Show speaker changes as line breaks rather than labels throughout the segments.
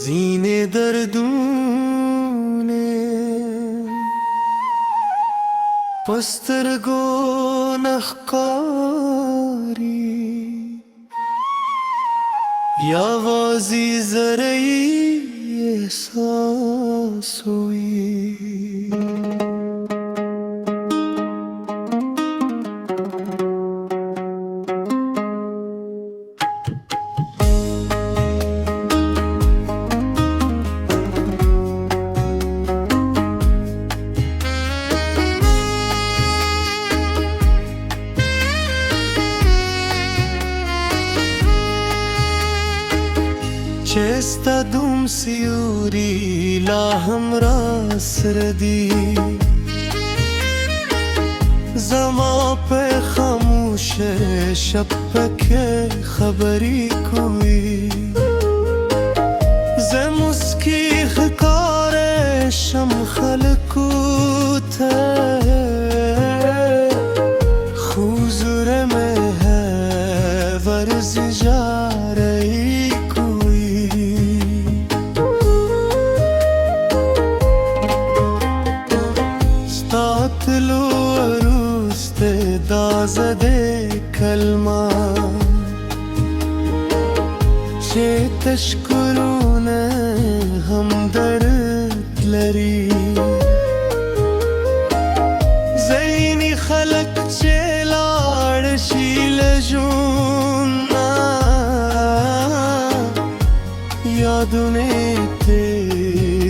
जीने दर्दूने पस्तरगो नखकारी यावाजी जरई एहसास हुई Chesta dum siuri la hamras radi Zama pe khamush shab ke khabari koi Ze muski khikare sham khalkut khuzur mein hai varz ja rahi Tatlı aruzde dazade kalma Çe teşkurune hamdardleri Zeyni khalak çelar şile juna Yadune te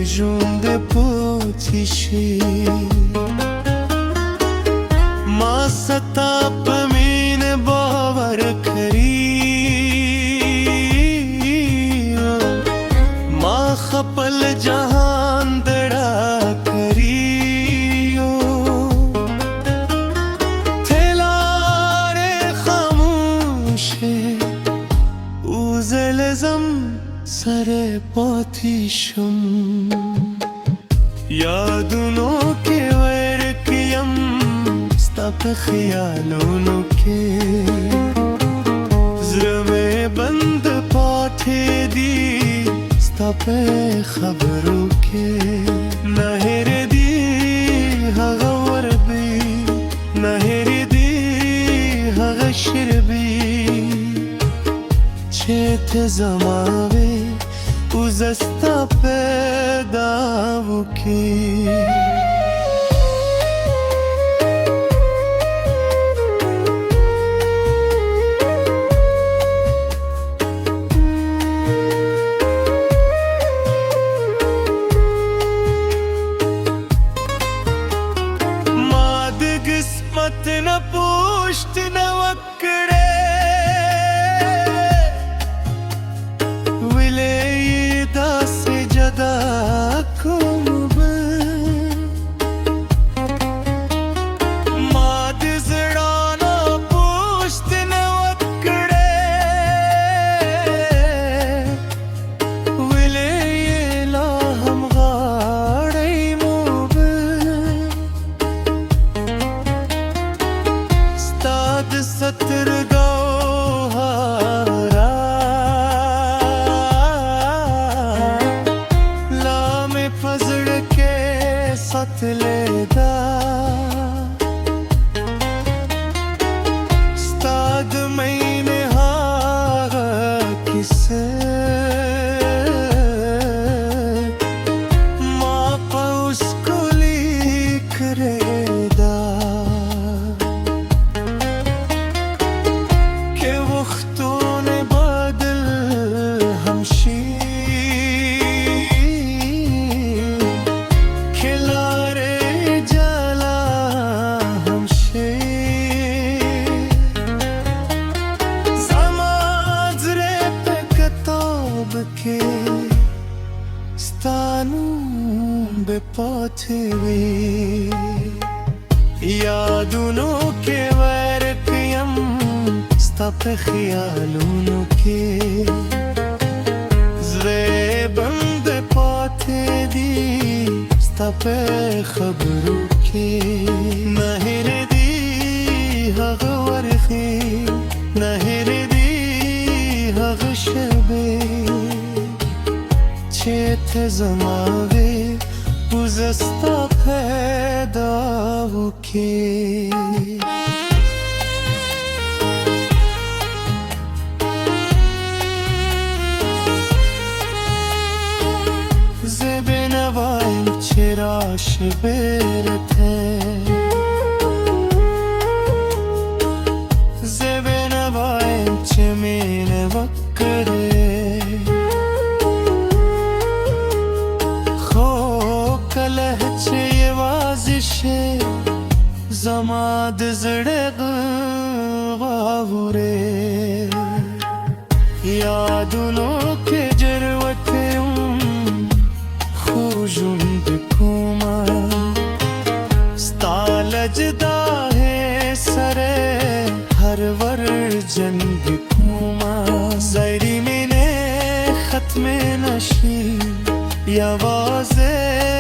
junde poçişi सताप मीन बावर करी माँ खपल जहान दड़ा करियो थेलारे खामोशे उजलजम सरे पोथीशम यादुनों के वर्कयम पे ख्यालों के ज़रा में बंद पाठे दी पे खबरों के नहर दी हगवर भी नहर दी हगशर भी चेत जमावे उज़स्ता पैदा वो की न पुष्ट न वक्रे विले दास जदा कुब माद जड़ा न पुष्ट न वक्रे विले ला हम गाड़े मुब सतर गौहरा लाम फजड़ के सतलेदा स्ताद मैंने हाग किसे माँ पाउस को लिख रेदा बेपथवे यादुनों के वर्कयम स्तप ख्यालों के ज़रे बंद पाथे दी पे खबरू के नहर दी हग वरखी नहर दी हग शबे चेत जमावे उजस्ता पैदा के Çeraş berete Zebene vayem çemine vakre Kho kalehçe yevazişe Zamad zde gavure Yadunno ke jarwate खुशुंद कुमा स्तालजदा है सरे हर वर जंग कुमा जरी मिने खत्म नशी यवाज़े